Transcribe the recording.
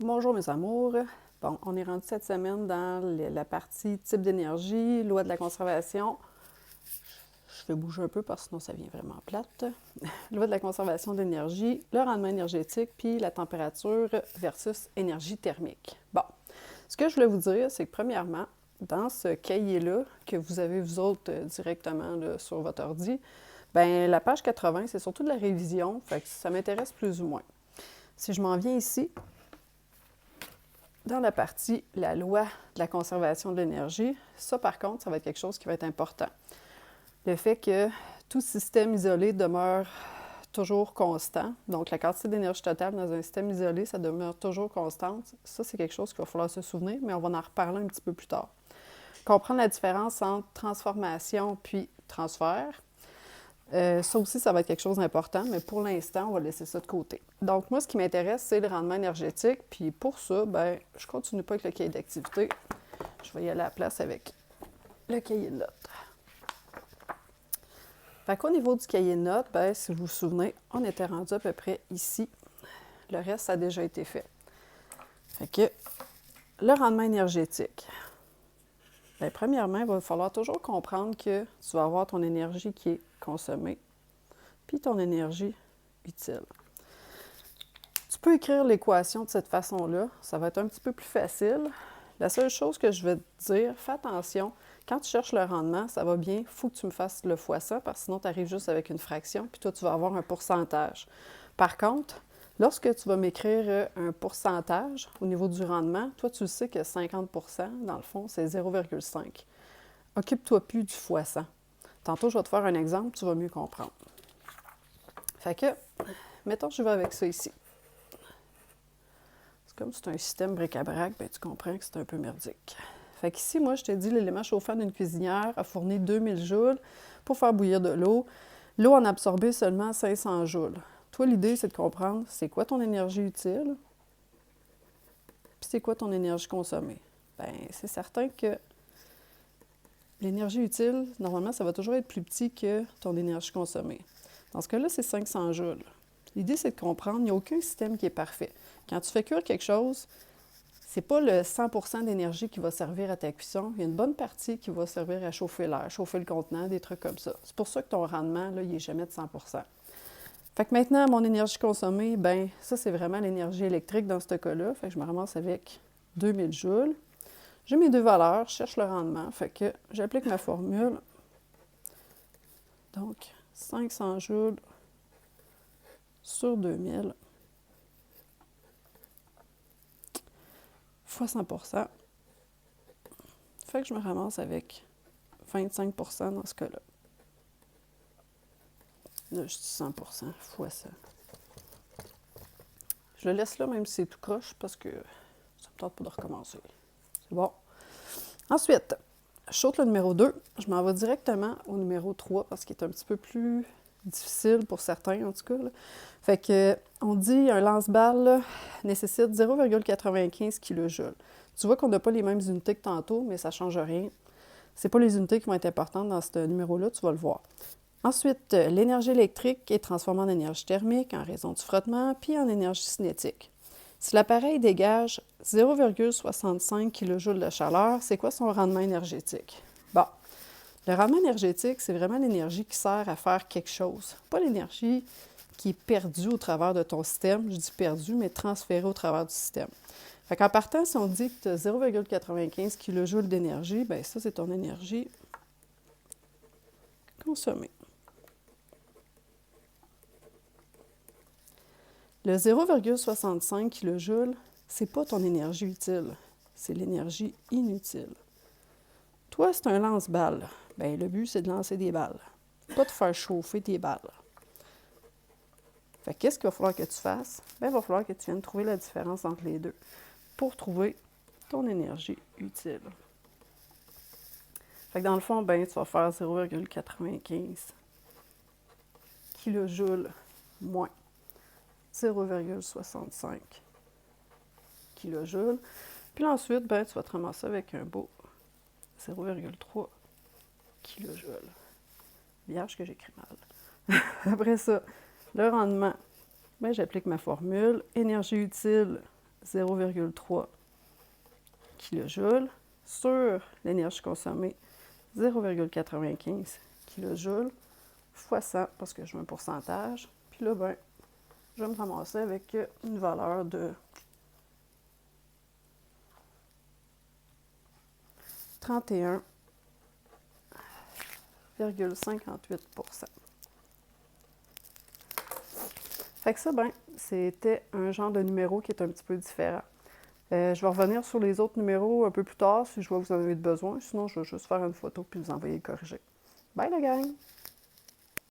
Bonjour mes amours. Bon, on est rendu cette semaine dans la partie type d'énergie, loi de la conservation. Je vais bouger un peu parce que sinon ça vient vraiment plate. Loi de la conservation d'énergie, le rendement énergétique, puis la température versus énergie thermique. Bon, ce que je voulais vous dire, c'est que premièrement, dans ce cahier-là, que vous avez vous autres directement là, sur votre ordi, ben la page 80, c'est surtout de la révision, fait que ça m'intéresse plus ou moins. Si je m'en viens ici, dans la partie la loi de la conservation de l'énergie, ça par contre, ça va être quelque chose qui va être important. Le fait que tout système isolé demeure toujours constant, donc la quantité d'énergie totale dans un système isolé, ça demeure toujours constante. Ça, c'est quelque chose qu'il va falloir se souvenir, mais on va en reparler un petit peu plus tard. Comprendre la différence entre transformation puis transfert. Ça aussi, ça va être quelque chose d'important, mais pour l'instant, on va laisser ça de côté. Donc, moi, ce qui m'intéresse, c'est le rendement énergétique. Puis pour ça, ben, je continue pas avec le cahier d'activité. Je vais y aller à la place avec le cahier de notes. Fait qu'au niveau du cahier de notes, ben, si vous vous souvenez, on était rendu à peu près ici. Le reste, ça a déjà été fait. Fait que le rendement énergétique. Bien, premièrement, il va falloir toujours comprendre que tu vas avoir ton énergie qui est consommée, puis ton énergie utile. Tu peux écrire l'équation de cette façon-là, ça va être un petit peu plus facile. La seule chose que je vais te dire, fais attention, quand tu cherches le rendement, ça va bien, il faut que tu me fasses le fois ça, parce que sinon tu arrives juste avec une fraction, puis toi tu vas avoir un pourcentage. Par contre, lorsque tu vas m'écrire un pourcentage au niveau du rendement, toi tu sais que 50 dans le fond, c'est 0,5. Occupe-toi plus du fois 100. Tantôt, je vais te faire un exemple, tu vas mieux comprendre. Fait que, mettons que je vais avec ça ici. Comme c'est un système bric-à-brac, ben, tu comprends que c'est un peu merdique. Fait qu'ici, moi, je te dis, l'élément chauffant d'une cuisinière a fourni 2000 joules pour faire bouillir de l'eau. L'eau en a absorbé seulement 500 joules. Toi, l'idée, c'est de comprendre c'est quoi ton énergie utile, puis c'est quoi ton énergie consommée. Bien, c'est certain que l'énergie utile, normalement, ça va toujours être plus petit que ton énergie consommée. Dans ce cas-là, c'est 500 joules. L'idée, c'est de comprendre, il n'y a aucun système qui est parfait. Quand tu fais cuire quelque chose, c'est pas le 100 d'énergie qui va servir à ta cuisson. Il y a une bonne partie qui va servir à chauffer l'air, chauffer le contenant, des trucs comme ça. C'est pour ça que ton rendement, là, il n'est jamais de 100 Fait que maintenant, mon énergie consommée, ben ça, c'est vraiment l'énergie électrique dans ce cas-là. Fait que je me ramasse avec 2000 joules. J'ai mes deux valeurs, je cherche le rendement. Fait que j'applique ma formule. Donc, 500 joules sur 2000 fois 100 Fait que je me ramasse avec 25 dans ce cas-là. Là, je dis 100 fois ça. Je le laisse là, même si c'est tout croche, parce que ça me tente pas de recommencer. C'est bon. Ensuite, je saute le numéro 2. Je m'en vais directement au numéro 3, parce qu'il est un petit peu plus difficile pour certains, en tout cas. Là. Fait que, on dit un lance-balle nécessite 0,95 kJ. Tu vois qu'on n'a pas les mêmes unités que tantôt, mais ça ne change rien. Ce n'est pas les unités qui vont être importantes dans ce numéro-là, tu vas le voir. Ensuite, l'énergie électrique est transformée en énergie thermique en raison du frottement, puis en énergie cinétique. Si l'appareil dégage 0,65 kJ de chaleur, c'est quoi son rendement énergétique? Bon, le rendement énergétique, c'est vraiment l'énergie qui sert à faire quelque chose, pas l'énergie qui est perdue au travers de ton système. Je dis perdue, mais transférée au travers du système. Fait qu'en partant, si on dit que tu as 0,95 kJ d'énergie, bien ça, c'est ton énergie consommée. Le 0,65 kJ, c'est pas ton énergie utile, c'est l'énergie inutile. Toi, c'est un lance-balles. Bien, le but, c'est de lancer des balles, pas de faire chauffer tes balles. Fait qu'est-ce qu'il va falloir que tu fasses? Bien, il va falloir que tu viennes trouver la différence entre les deux pour trouver ton énergie utile. Fait que dans le fond, ben, tu vas faire 0,95 kJ moins 0,65 kJ. Puis ensuite, ben, tu vas te ramasser avec un beau 0,3 kJ. Vierge que j'écris mal. Après ça, le rendement, ben, j'applique ma formule. Énergie utile, 0,3 kJ. Sur l'énergie consommée, 0,95 kJ fois 100, parce que je veux un pourcentage. Puis là, ben, je vais me ramasser avec une valeur de 31,58%. Fait que ça, ben, c'était un genre de numéro qui est un petit peu différent. Je vais revenir sur les autres numéros un peu plus tard si je vois que vous en avez besoin. Sinon, je vais juste faire une photo puis vous envoyer le corrigé. Bye la gang!